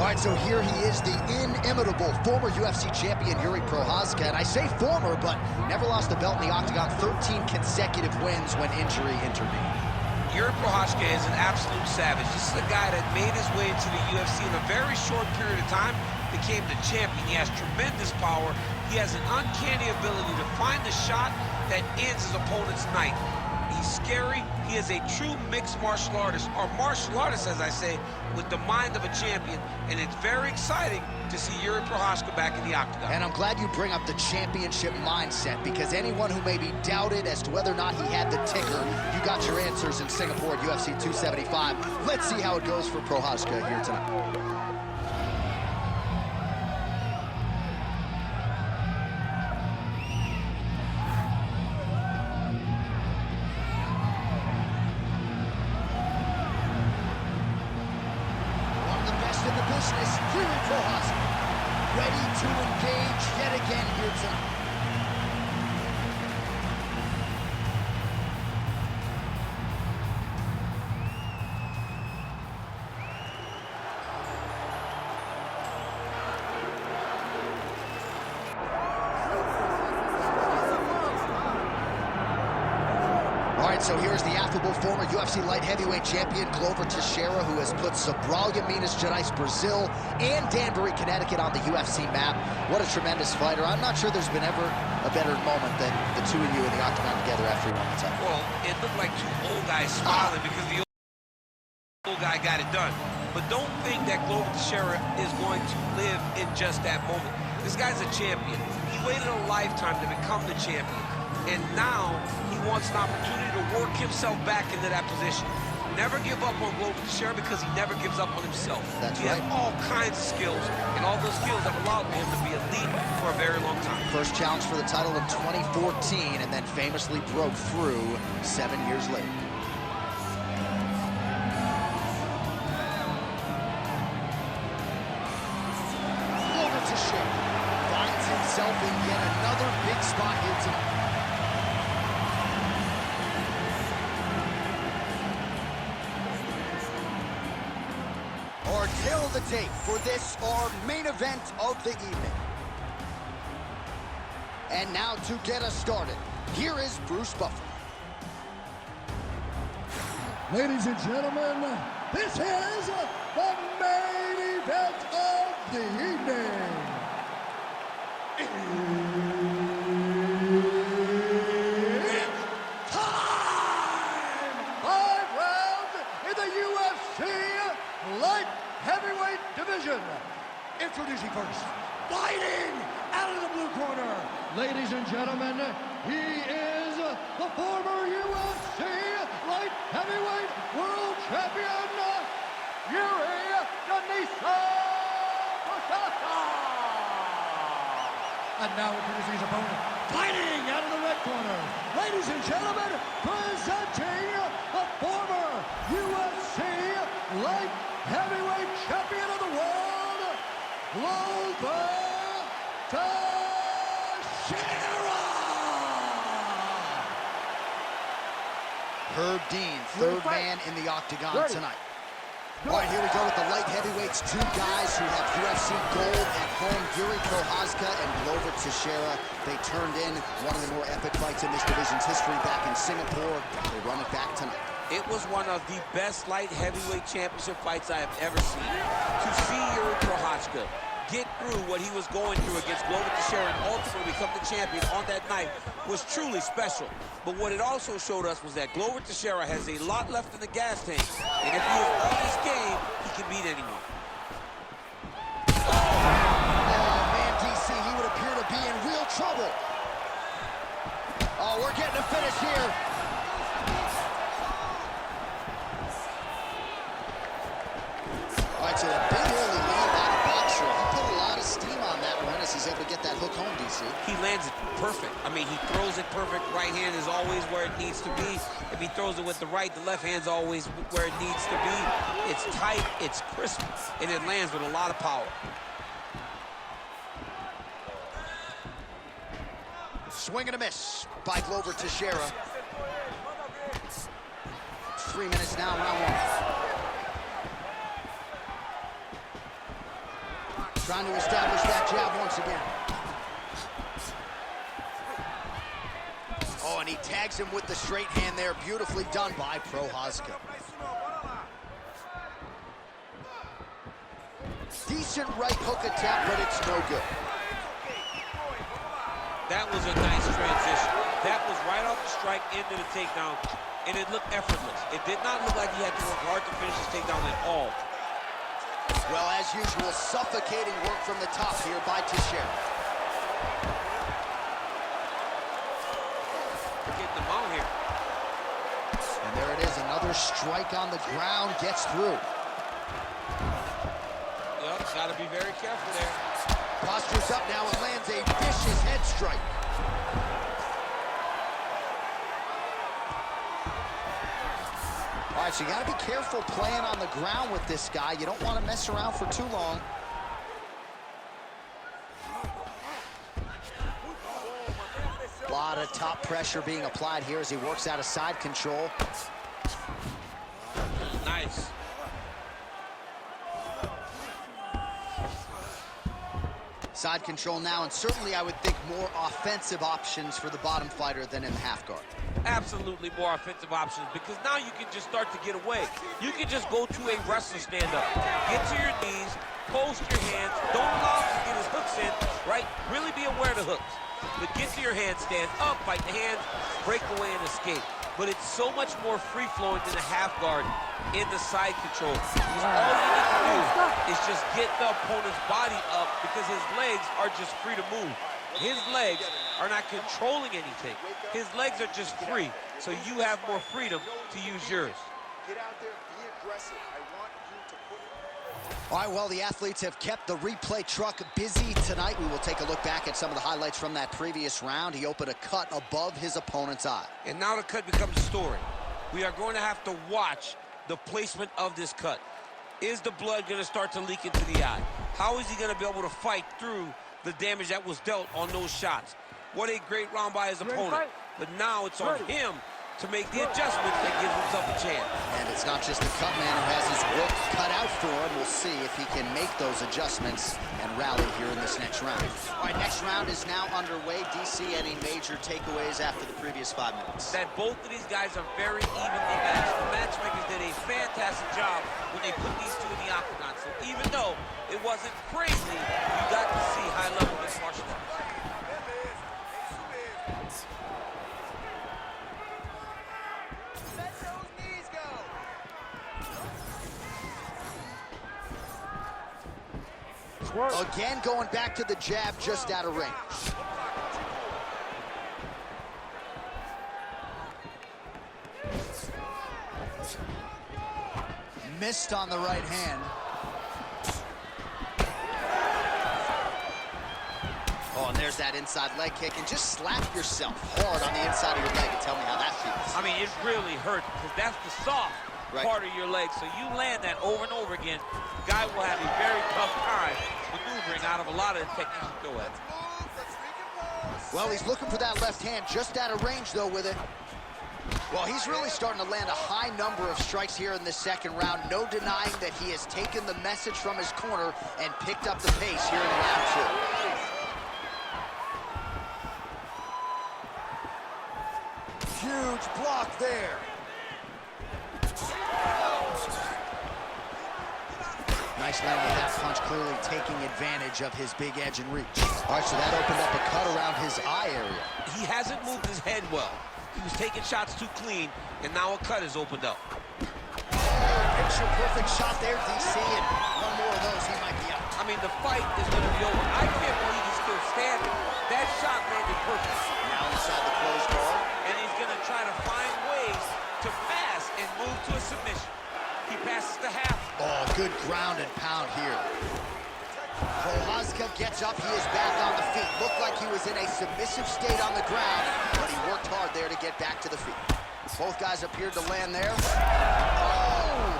right, so here he is, the inimitable former UFC champion, Jiří Procházka. And I say former, but never lost a belt in the Octagon, 13 consecutive wins when injury intervened. Jiří Procházka is an absolute savage. This is a guy that made his way into the UFC in a very short period of time, became the champion. He has tremendous power. He has an uncanny ability to find the shot that ends his opponent's night. He's scary. He is a true mixed martial artist, or martial artist, as I say, with the mind of a champion. And it's very exciting to see Jiří Procházka back in the Octagon. And I'm glad you bring up the championship mindset, because anyone who may be doubted as to whether or not he had the ticker, you got your answers in Singapore at UFC 275. Let's see how it goes for Procházka here tonight. Jiří Procházka, ready to engage yet again here tonight. All right, so here's the affable former UFC light heavyweight champion, Glover Teixeira, who has put Sobralia, Minas Gerais, Brazil, and Danbury, Connecticut on the UFC map. What a tremendous fighter. I'm not sure there's been ever a better moment than the two of you in the Octagon together after he won the title. Well, it looked like two old guys smiling because the old guy got it done. But don't think that Glover Teixeira is going to live in just that moment. This guy's a champion. He waited a lifetime to become the champion. And now he wants an opportunity to work himself back into that position. Never give up on Glover Teixeira, because he never gives up on himself. That's he right. has all kinds of skills, and all those skills have allowed him to be elite for a very long time. First challenge for the title in 2014, and then famously broke through 7 years later. Glover Teixeira finds himself in yet another big spot here tonight. Till the tape for this, our main event of the evening. And now to get us started, here is Bruce Buffer. Ladies and gentlemen, this is the main event of the evening. It's time! 5 rounds in the UFC light heavyweight division. Introducing first, fighting out of the blue corner, ladies and gentlemen, he is the former UFC light heavyweight world champion, Jiří Procházka. And now introducing his opponent, fighting out of the red corner, ladies and gentlemen, presenting the former UFC light heavyweight champion of the world, Glover Teixeira! Herb Dean, third man in the Octagon tonight. All right, here we go with the light heavyweights. Two guys who have UFC gold at home, Jiří Procházka and Glover Teixeira. They turned in one of the more epic fights in this division's history back in Singapore. They run it back tonight. It was one of the best light heavyweight championship fights I have ever seen. To see Jiří Procházka get through what he was going through against Glover Teixeira and ultimately become the champion on that night was truly special. But what it also showed us was that Glover Teixeira has a lot left in the gas tank. And if he is on his game, he can beat anyone. Oh, man, DC, he would appear to be in real trouble. Oh, we're getting a finish here. All right, so a big early land by the boxer. He put a lot of steam on that one as he's able to get that hook home, DC. He lands it perfect. I mean, he throws it perfect. Right hand is always where it needs to be. If he throws it with the right, the left hand's always where it needs to be. It's tight, it's crisp, and it lands with a lot of power. Swing and a miss by Glover Teixeira. 3 minutes now, round one. Trying to establish that jab once again. Oh, and he tags him with the straight hand there. Beautifully done by Procházka. Decent right hook attempt, but it's no good. That was a nice transition. That was right off the strike into the takedown, and it looked effortless. It did not look like he had to work hard to finish this takedown at all. Well, as usual, suffocating work from the top here by Teixeira. They're getting them out here. And there it is, another strike on the ground, gets through. Yep, got to be very careful there. Postures up now and lands a vicious head strike. All right, so you got to be careful playing on the ground with this guy. You don't want to mess around for too long. A lot of top pressure being applied here as he works out of side control. Nice. Side control now, and certainly I would think more offensive options for the bottom fighter than in the half guard. Absolutely more offensive options, because now you can just start to get away. You can just go to a wrestler stand-up. Get to your knees, post your hands, don't allow him to get his hooks in, right? Really be aware of the hooks. But get to your handstand, up, fight the hands, break away and escape. But it's so much more free-flowing than a half guard in the side control. Because all you need to do is just get the opponent's body up, because his legs are just free to move. His legs are not controlling anything. His legs are just free, so you have more freedom to use yours. Get out there, be aggressive. I want you to put it. All right, well, the athletes have kept the replay truck busy tonight. We will take a look back at some of the highlights from that previous round. He opened a cut above his opponent's eye. And now the cut becomes a story. We are going to have to watch the placement of this cut. Is the blood going to start to leak into the eye? How is he going to be able to fight through the damage that was dealt on those shots? What a great round by his opponent. But now it's on him to make the adjustment that gives himself a chance. And it's not just the cut man who has his work cut out for him. We'll see if he can make those adjustments and rally here in this next round. All right, next round is now underway. DC, any major takeaways after the previous 5 minutes? That both of these guys are very evenly matched. The matchmakers did a fantastic job when they put these two in the octagon. So even though it wasn't crazy, you got to see high level mixed martial arts. Again, going back to the jab just out of range. Missed on the right hand. Oh, and there's that inside leg kick. And just slap yourself hard on the inside of your leg and tell me how that feels. I mean, it really hurts, because that's the soft part of your leg. So you land that over and over again, the guy will have a very tough time maneuvering out of a lot of the techniques you go at. Well, he's looking for that left hand, just out of range, though, with it. Well, he's really starting to land a high number of strikes here in this second round. No denying that he has taken the message from his corner and picked up the pace here in round 2. Huge block there. Nice landing of that punch, clearly taking advantage of his big edge and reach. All right, so that opened up a cut around his eye area. He hasn't moved his head well. He was taking shots too clean, and now a cut is opened up. Picture perfect shot there, DC, and one more of those, he might be out. I mean, the fight is going to be over. I can't believe he's still standing. That shot landed perfect. Now inside the closed guard. And he's going to try to find ways to pass and move to a submission. He passes to half. Oh, good ground and pound here. Procházka gets up, he is back on the feet. Looked like he was in a submissive state on the ground, but he worked hard there to get back to the feet. Both guys appeared to land there. Oh!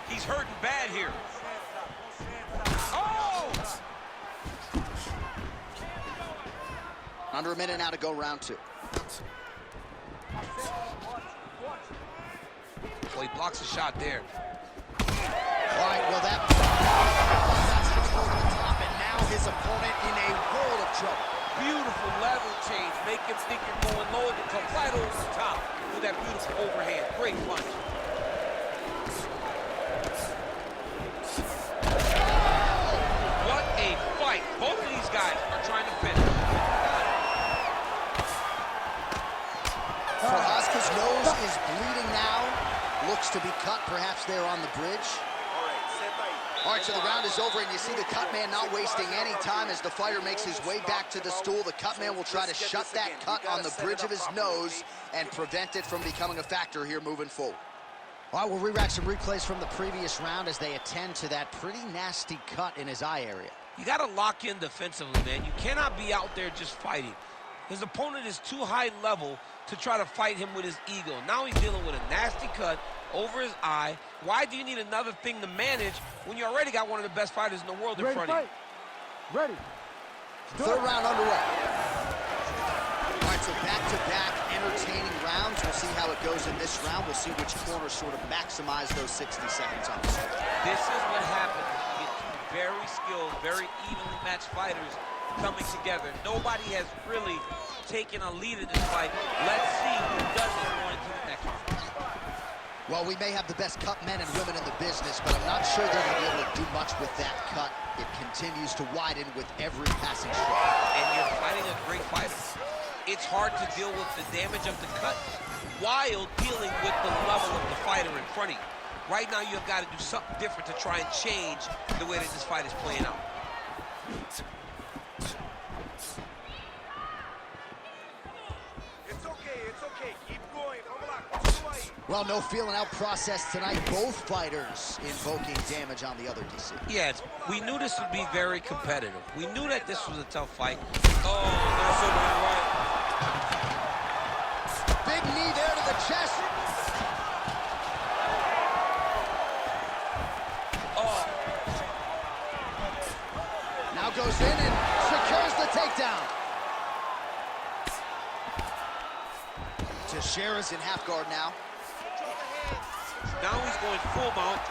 He's hurting bad here. Oh! Under a minute now to go round 2. Well, he blocks a shot there. All right, well, that's Beautiful level change. Make him think you're going low and come right over the top with that beautiful overhand. Great punch. What a fight. Both of these guys are trying to finish. Procházka's nose is bleeding now. Looks to be cut, perhaps there on the bridge. All right, so the round is over, and you see the cut man not wasting any time as the fighter makes his way back to the stool. The cut man will try to shut that cut on the bridge of his nose and prevent it from becoming a factor here moving forward. All right, we'll re-rack some replays from the previous round as they attend to that pretty nasty cut in his eye area. You got to lock in defensively, man. You cannot be out there just fighting. His opponent is too high level to try to fight him with his ego. Now he's dealing with a nasty cut over his eye. Why do you need another thing to manage when you already got one of the best fighters in the world in front of you? Ready. Third round underway. All right, so back-to-back entertaining rounds. We'll see how it goes in this round. We'll see which corner sort of maximize those 60 seconds on the screen. This is what happens when you get two very skilled, very evenly matched fighters coming together. Nobody has really taken a lead in this fight. Let's see who does it going to the next one. Well, we may have the best cut men and women in the business, but I'm not sure they're going to be able to do much with that cut. It continues to widen with every passing stroke. And you're fighting a great fighter. It's hard to deal with the damage of the cut while dealing with the level of the fighter in front of you. Right now, you've got to do something different to try and change the way that this fight is playing out. It's okay. Keep going. Well, no feeling out process tonight. Both fighters invoking damage on the other, DC. Yes, we knew this would be very competitive. We knew that this was a tough fight. Oh, that's so right. Big knee there to the chest. Oh. Now goes in and secures the takedown. Teixeira's in half guard now. Now he's going full mount.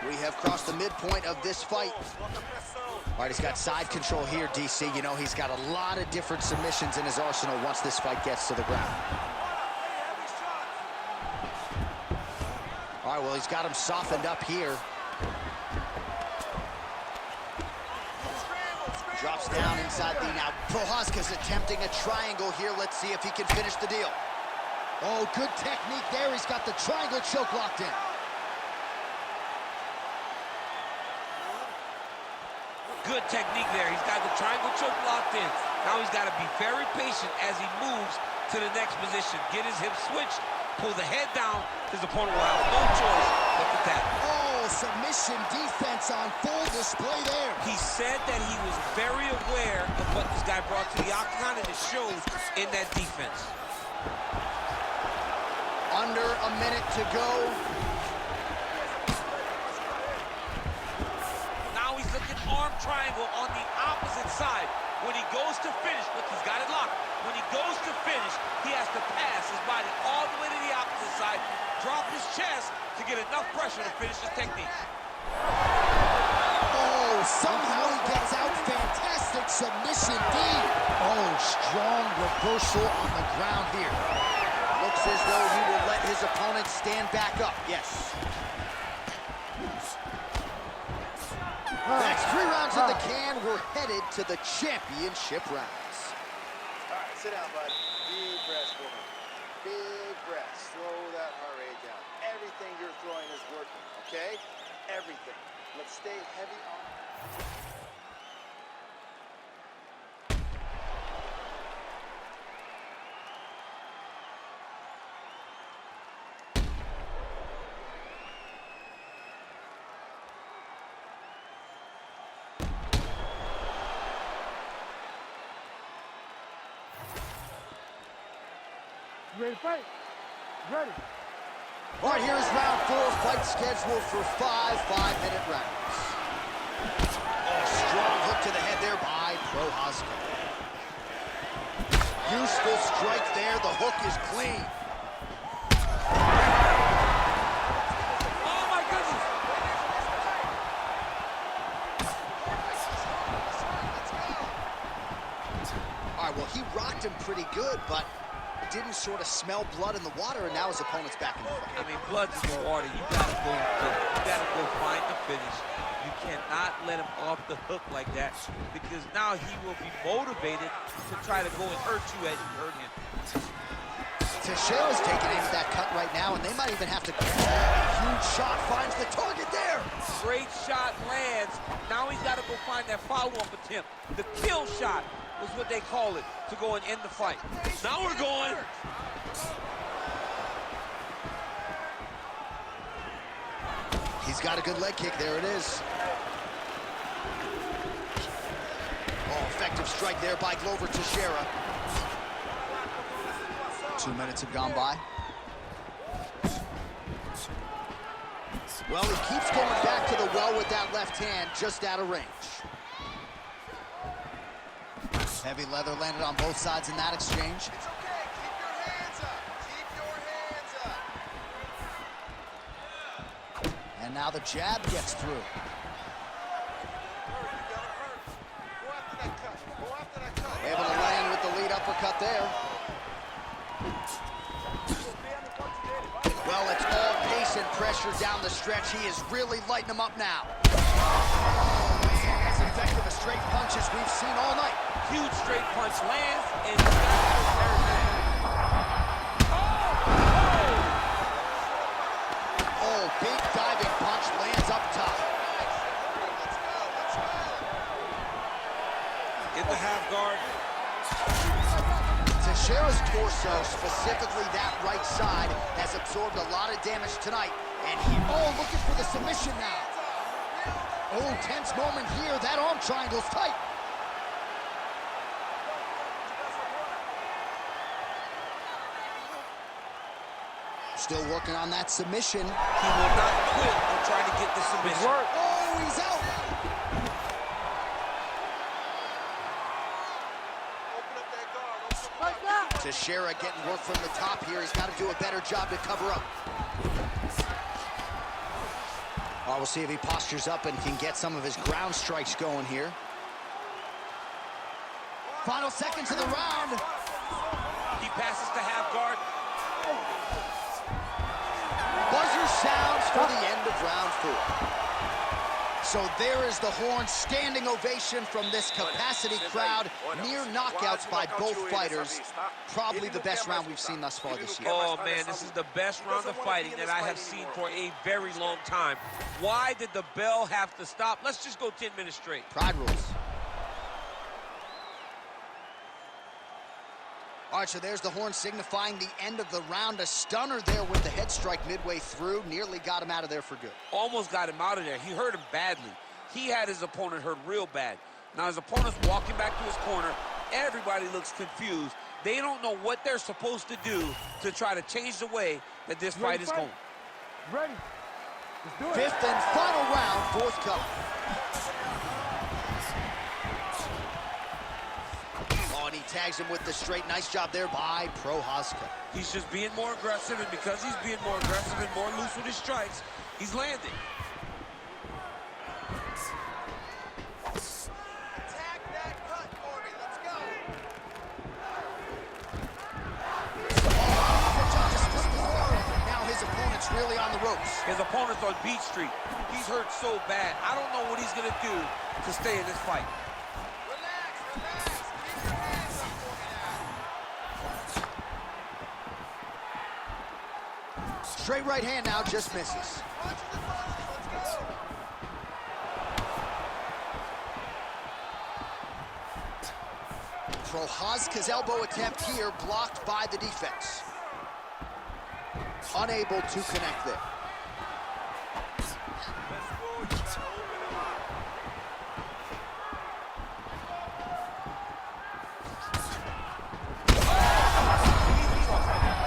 We have crossed the midpoint of this fight. All right, he's got side control here, DC. You know, he's got a lot of different submissions in his arsenal once this fight gets to the ground. All right, well, he's got him softened up here. Drops down inside the now. Procházka's attempting a triangle here. Let's see if he can finish the deal. Oh, good technique there. He's got the triangle choke locked in. Good technique there. He's got the triangle choke locked in. Now he's got to be very patient as he moves to the next position. Get his hips switched, pull the head down. His opponent will have no choice but to tap. Oh, submission defense on full display there. He said that he was very aware of what this guy brought to the octagon, and it shows in that defense. Under a minute to go. Now he's looking arm triangle on the opposite side. When he goes to finish, look, he's got it locked. When he goes to finish, he has to pass his body all the way to the opposite side, drop his chest to get enough pressure to finish his technique. Oh, somehow he gets out. Fantastic submission D. Oh, strong reversal on the ground here. Looks as though he will let his opponent stand back up. Yes. That's 3 rounds in the can. We're headed to the championship rounds. All right, sit down, bud. Deep breaths for me. Big breaths. Slow that heart rate down. Everything you're throwing is working, okay? Everything. Let's stay heavy on. Ready to fight? Ready. All right, here's round 4. Fight scheduled for 5 5-minute rounds. Oh, strong hook to the head there by Procházka. Useful strike there. The hook is clean. Oh, my goodness. pretty good, but didn't sort of smell blood in the water, and now his opponent's back in the fight. I mean, blood's in the water. You gotta go good. You gotta go find the finish. You cannot let him off the hook like that, because now he will be motivated to try to go and hurt you as you hurt him. Teixeira's taking aim at that cut right now, and they might even have to call a huge shot. Finds the target there. Great shot lands. Now he's got to go find that follow-up attempt. The kill shot was what they call it, to go and end the fight. Now we're going. He's got a good leg kick. There it is. Oh, effective strike there by Glover Teixeira. 2 minutes have gone by. Well, he keeps going back to the well with that left hand, just out of range. Heavy leather landed on both sides in that exchange. It's okay. Keep your hands up. Keep your hands up. And now the jab gets through. Hurt. You gotta hurt. Go after that cut. Go after that cut. Able to land with the lead uppercut there. Well, it's all pace and pressure down the stretch. He is really lighting them up now. Oh, man, as effective a straight punch as we've seen all night. Huge straight punch lands, and he's got to go there. Oh, big diving punch lands up top. Let's go. Let's go. In the half guard. Teixeira's torso, specifically that right side, has absorbed a lot of damage tonight. And he, looking for the submission now. Oh, tense moment here. That arm triangle's tight. Still working on that submission. He will not quit on trying to get the submission. Oh, he's out. Open up that guard. Open up. Teixeira getting work from the top here. He's got to do a better job to cover up. Oh, we'll see if he postures up and can get some of his ground strikes going here. Final seconds of the round. He passes the half guard. Buzzer sounds for the end of round 4. So there is the horn, standing ovation from this capacity crowd. Near knockouts by both fighters. Probably the best round we've seen thus far this year. Oh, man, this is the best round of fighting that I have seen for a very long time. Why did the bell have to stop? Let's just go 10 minutes straight. Pride rules. All right, so there's the horn signifying the end of the round. A stunner there with the head strike midway through. Nearly got him out of there for good. Almost got him out of there. He hurt him badly. He had his opponent hurt real bad. Now his opponent's walking back to his corner. Everybody looks confused. They don't know what they're supposed to do to try to change the way that this fight is going. Ready. Let's do it. Fifth and final round, forthcoming. Oh, and he tags him with the straight. Nice job there by Procházka. He's just being more aggressive, and because he's being more aggressive and more loose with his strikes, he's landing. Attack that cut for me. Let's go. Now his opponent's really on the ropes. His opponent's on Beach Street. He's hurt so bad. I don't know what he's going to do to stay in this fight. Relax, relax. Keep your hands up for me now. Straight right hand now, just misses. Punches and punches. Let's go. Procházka's elbow attempt here blocked by the defense. Unable to connect there.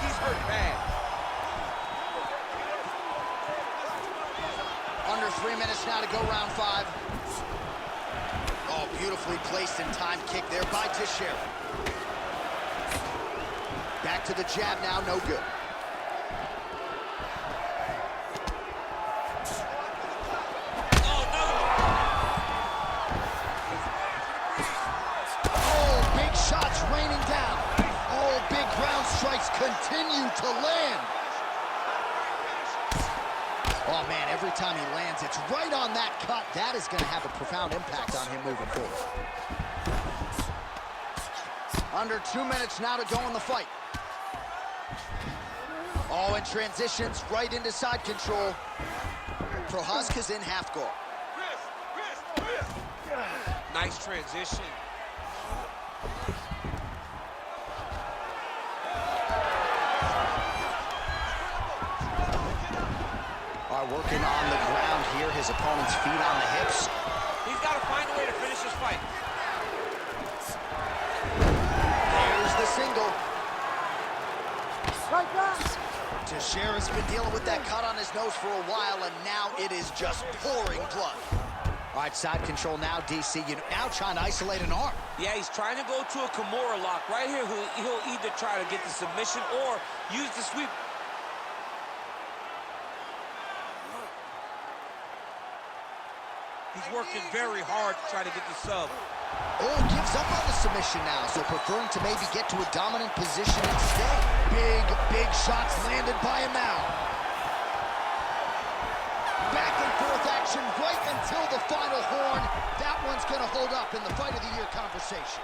He's hurt bad. Under 3 minutes now to go round 5. Oh, beautifully placed and timed kick there by Teixeira. Back to the jab now, no good. Oh, big shots raining down. continue to land. Oh, man, every time he lands, it's right on that cut. That is going to have a profound impact on him moving forward. Under 2 minutes now to go in the fight. Oh, and transitions right into side control. Procházka's in half guard. Nice transition. All right, working on the ground here. His opponent's feet on the hips. He's got to find a way to finish this fight. There's the single. Right back. Teixeira's been dealing with that cut on his nose for a while, and now it is just pouring blood. All right, side control now, DC. Now trying to isolate an arm. Yeah, he's trying to go to a Kimura lock. Right here, he'll either try to get the submission or use the sweep. He's working very hard to try to get the sub. Oh, gives up on the submission now, so preferring to maybe get to a dominant position instead. Big shots landed by him now. Back and forth action right until the final horn. That one's going to hold up in the fight of the year conversation.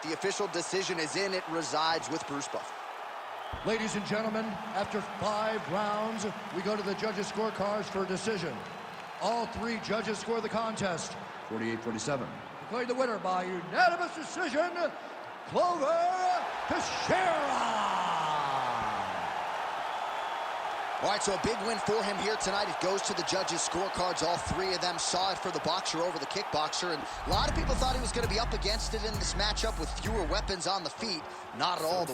The official decision is in. It resides with Bruce Buffer. Ladies and gentlemen, after 5 rounds, we go to the judges' scorecards for a decision. All 3 judges score the contest, 48-47. Declared the winner by unanimous decision, Glover Teixeira. All right, so a big win for him here tonight. It goes to the judges' scorecards. All 3 of them saw it for the boxer over the kickboxer, and a lot of people thought he was going to be up against it in this matchup with fewer weapons on the feet. Not at all.